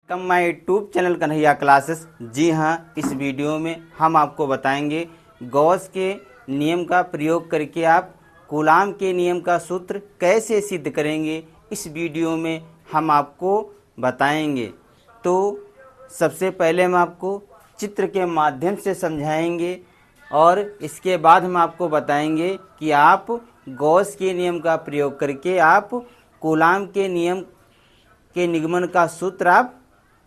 Come my YouTube channel Kanhaiya classes. जी हाँ, इस वीडियो में हम आपको बताएंगे गॉस के नियम का प्रयोग करके आप कूलाम के नियम का सूत्र कैसे सिद्ध करेंगे। इस वीडियो में हम आपको बताएंगे। तो सबसे पहले हम आपको चित्र के माध्यम से समझाएंगे और इसके बाद हम आपको बताएंगे कि आप गॉस के नियम का प्रयोग करके आप कूलाम के नियम के निगमन का सूत्र आप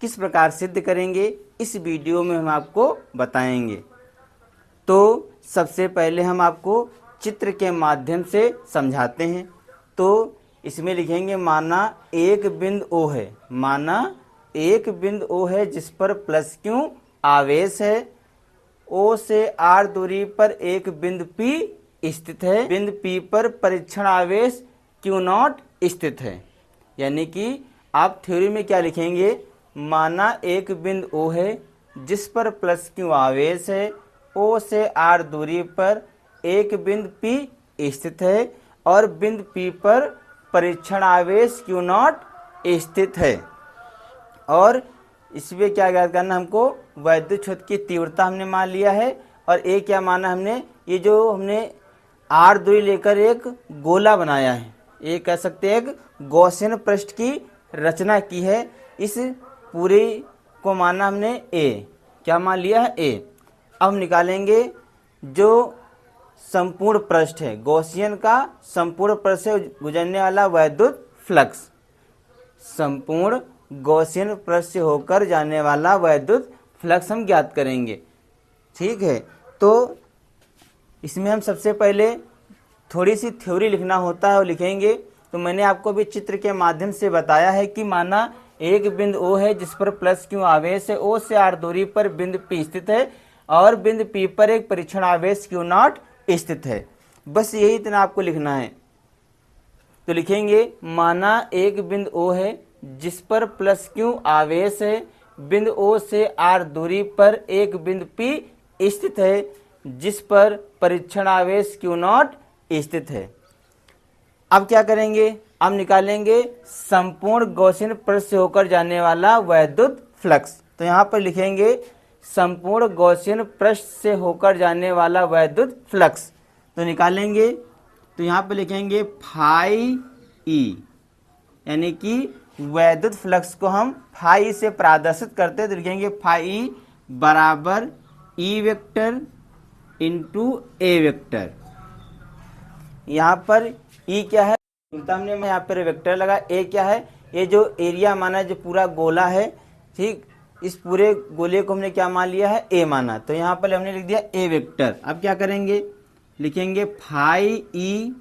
किस प्रकार सिद्ध करेंगे। इस वीडियो में हम आपको बताएंगे। तो सबसे पहले हम आपको चित्र के माध्यम से समझाते हैं। तो इसमें लिखेंगे माना एक बिंदु O है, माना एक बिंदु O है जिस पर प्लस Q आवेश है। O से R दूरी पर एक बिंदु P स्थित है। बिंदु P पर परीक्षण आवेश Q0 स्थित है। यानी कि आप थ्योरी में क्या लिखेंगे, माना एक बिंदु O है जिस पर प्लस Q आवेश है। O से R दूरी पर एक बिंदु P स्थित है और बिंदु P पर परीक्षण आवेश Q0 स्थित है। और इसमें क्या ज्ञात करना, हमको वैद्युत क्षेत्र की तीव्रता हमने मान लिया है। और एक क्या माना हमने, ये जो हमने R दूरी लेकर एक गोला बनाया है, ये कह सकते हैं एक गॉसियन पृष्ठ की रचना की है। इस पूरे को माना हमने A, क्या मान लिया है A। अब हम निकालेंगे जो संपूर्ण पृष्ठ है, गॉसियन का संपूर्ण पृष्ठ से गुजरने वाला वैद्युत फ्लक्स, संपूर्ण गॉसियन पृष्ठ से होकर जाने वाला वैद्युत फ्लक्स हम ज्ञात करेंगे। ठीक है, तो इसमें हम सबसे पहले थोड़ी सी थ्योरी लिखना होता है और लिखेंगे। तो मैंने आपको भी चित्र के माध्यम से बताया है कि माना एक बिंदु O है जिस पर प्लस Q आवेश है। O से R दूरी पर बिंदु P स्थित है और बिंदु P पर एक परीक्षण आवेश Q0 स्थित है। बस यही इतना आपको लिखना है। तो लिखेंगे माना एक बिंदु O है जिस पर प्लस Q आवेश है। बिंदु O से R दूरी पर एक बिंदु P स्थित है जिस पर परीक्षण आवेश Q0 स्थित है। अब क्या करेंगे, अब निकालेंगे संपूर्ण गॉसियन पृष्ठ से होकर जाने वाला वैद्युत फ्लक्स। तो यहाँ पर लिखेंगे संपूर्ण गॉसियन पृष्ठ से होकर जाने वाला वैद्युत फ्लक्स। तो निकालेंगे, तो यहाँ पर लिखेंगे फाई ई, यानी कि वैद्युत फ्लक्स को हम फाई से प्रदर्शित करते हैं। तो लिखेंगे फाई ई बराबर ई वेक्टर इंटू ए वेक्टर। यहाँ पर ई क्या है, हमने यहाँ पर वेक्टर लगा। ए क्या है, ये जो एरिया माना, जो पूरा गोला है, ठीक, इस पूरे गोले को हमने क्या मान लिया है, ए माना। तो यहाँ पर हमने लिख दिया ए वेक्टर। अब क्या करेंगे, लिखेंगे फाई ई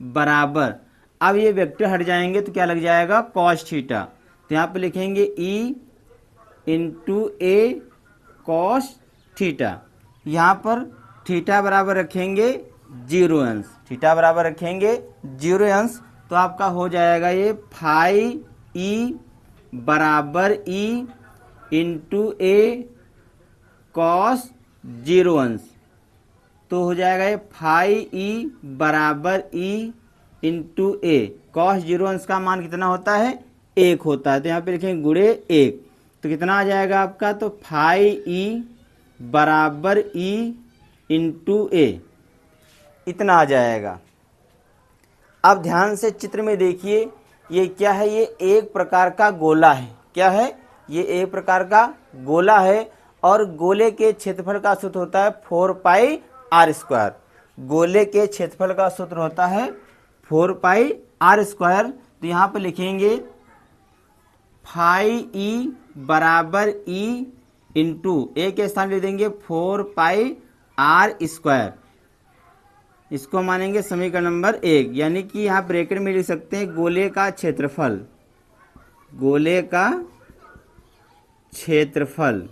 बराबर, अब ये वेक्टर हट जाएंगे तो क्या लग जाएगा, कॉस थीटा। तो यहाँ पर लिखेंगे ई इंटू ए कॉस थीटा। यहाँ पर थीटा बराबर रखेंगे 0 अंश, थीटा बराबर रखेंगे 0 अंश। तो आपका हो जाएगा ये फाई ई बराबर ई इंटू ए कॉस 0 अंश। तो हो जाएगा ये फाई ई बराबर ई इंटू ए कॉस 0 अंश का मान कितना होता है, 1 होता है। तो यहाँ पे लिखेंगे गुणे 1। तो कितना आ जाएगा आपका, तो फाई ई बराबर ई इंटू ए, इतना आ जाएगा। अब ध्यान से चित्र में देखिए, ये क्या है, ये एक प्रकार का गोला है। क्या है, ये एक प्रकार का गोला है और गोले के क्षेत्रफल का सूत्र होता है 4 पाई आर स्क्वायर। गोले के क्षेत्रफल का सूत्र होता है 4 पाई आर स्क्वायर। तो यहाँ पर लिखेंगे फाई ई बराबर ई इंटू ए के स्थान लिख देंगे 4 पाई आर स्क्वायर। इसको मानेंगे समीकरण नंबर 1, यानी कि यहाँ ब्रैकेट में लिख सकते हैं गोले का क्षेत्रफल, गोले का क्षेत्रफल।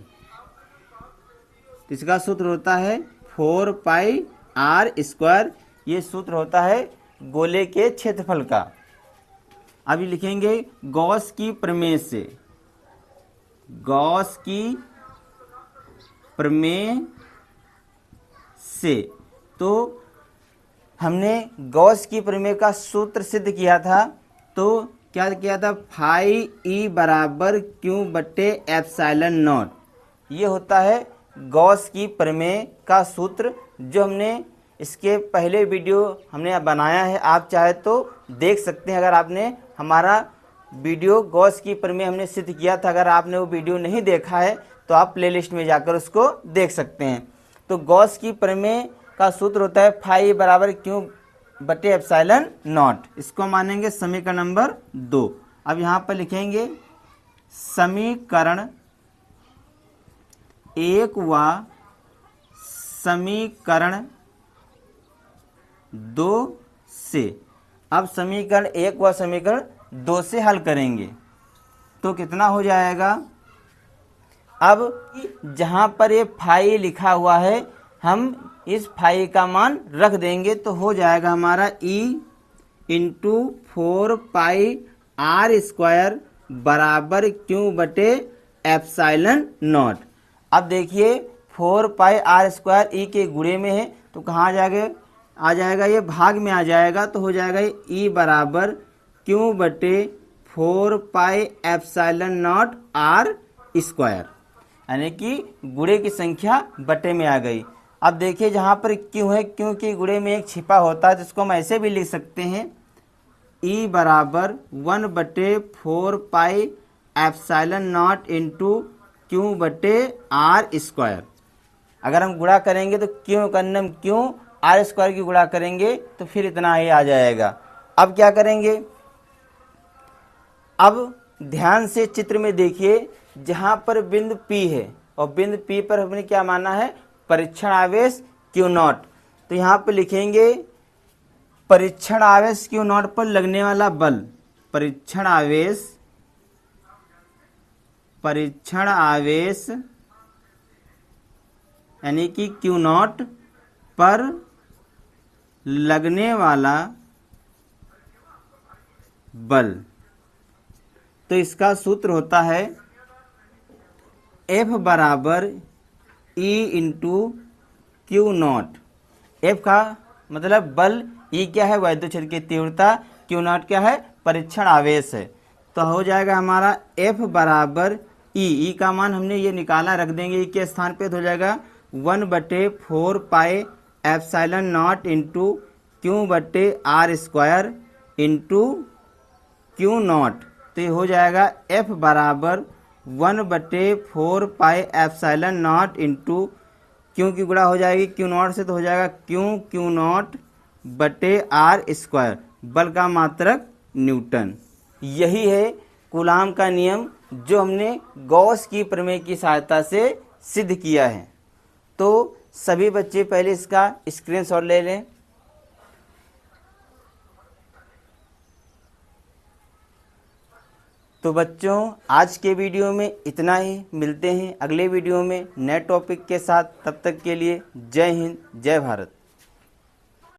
इसका सूत्र होता है 4 पाई आर स्क्वायर। ये सूत्र होता है गोले के क्षेत्रफल का। अभी लिखेंगे गॉस की प्रमेय से, गॉस की प्रमेय से। तो हमने गॉस की प्रमेय का सूत्र सिद्ध किया था। तो क्या किया था, फाई ई बराबर क्यू बटे एप्सिलॉन नॉट। ये होता है गॉस की प्रमेय का सूत्र, जो हमने इसके पहले वीडियो हमने बनाया है, आप चाहे तो देख सकते हैं। अगर आपने हमारा वीडियो गॉस की प्रमेय हमने सिद्ध किया था, अगर आपने वो वीडियो नहीं देखा है तो आप प्लेलिस्ट में जाकर उसको देख सकते हैं। तो गॉस की प्रमेय का सूत्र होता है फाई बराबर क्यू बटे एप्सिलॉन नॉट। इसको मानेंगे समीकरण नंबर 2। अब यहाँ पर लिखेंगे समीकरण 1 व समीकरण 2 से। अब समीकरण 1 व समीकरण 2 से हल करेंगे तो कितना हो जाएगा। अब जहाँ पर ये फाई लिखा हुआ है, हम इस फाई का मान रख देंगे तो हो जाएगा हमारा e into 4 pi r square बराबर क्यू बटे एप्सिलॉन नॉट। अब देखिए 4 पाई आर स्क्वायर ई के गुणे में है तो कहाँ आ जाएगा, ये भाग में आ जाएगा तो हो जाएगा ई बराबर क्यू बटे 4 pi epsilon naught r square, यानी कि गुणे की संख्या बटे में आ गई। अब देखिए जहाँ पर क्यू है, क्यू के गुणे में एक छिपा होता है तो इसको हम ऐसे भी लिख सकते हैं, ई बराबर 1 बटे 4 pi epsilon not into q बटे आर स्क्वायर। अगर हम गुणा करेंगे तो क्यों करना, क्यों आर स्क्वायर की गुणा करेंगे तो फिर इतना ही आ जाएगा। अब क्या करेंगे, अब ध्यान से चित्र में देखिए, जहाँ पर बिंदु P है और बिंदु P पर हमने क्या माना है, परीक्षण आवेश क्यू नॉट। तो यहाँ पर लिखेंगे परीक्षण आवेश क्यू नॉट पर लगने वाला बल, परीक्षण आवेश यानी कि क्यू नॉट पर लगने वाला बल। तो इसका सूत्र होता है F बराबर E into q not. F का मतलब बल, ई क्या है वैद्युत क्षेत्र की तीव्रता, क्यू नॉट क्या है परीक्षण आवेश है। तो हो जाएगा हमारा F बराबर ई का मान हमने ये निकाला, रख देंगे ई के स्थान पे तो हो जाएगा 1 बटे 4 pi epsilon not into q बटे r square into q not. तो ये हो जाएगा F बराबर 1 बटे 4 pi epsilon not into q की गुणा हो जाएगी क्यू नॉट से तो हो जाएगा क्यू नॉट बटे आर स्क्वायर, बल का मात्रक न्यूटन। यही है कूलाम का नियम जो हमने गॉस की प्रमेय की सहायता से सिद्ध किया है। तो सभी बच्चे पहले इसका स्क्रीनशॉट ले लें। तो बच्चों आज के वीडियो में इतना ही, मिलते हैं अगले वीडियो में नए टॉपिक के साथ। तब तक के लिए जय हिंद, जय भारत।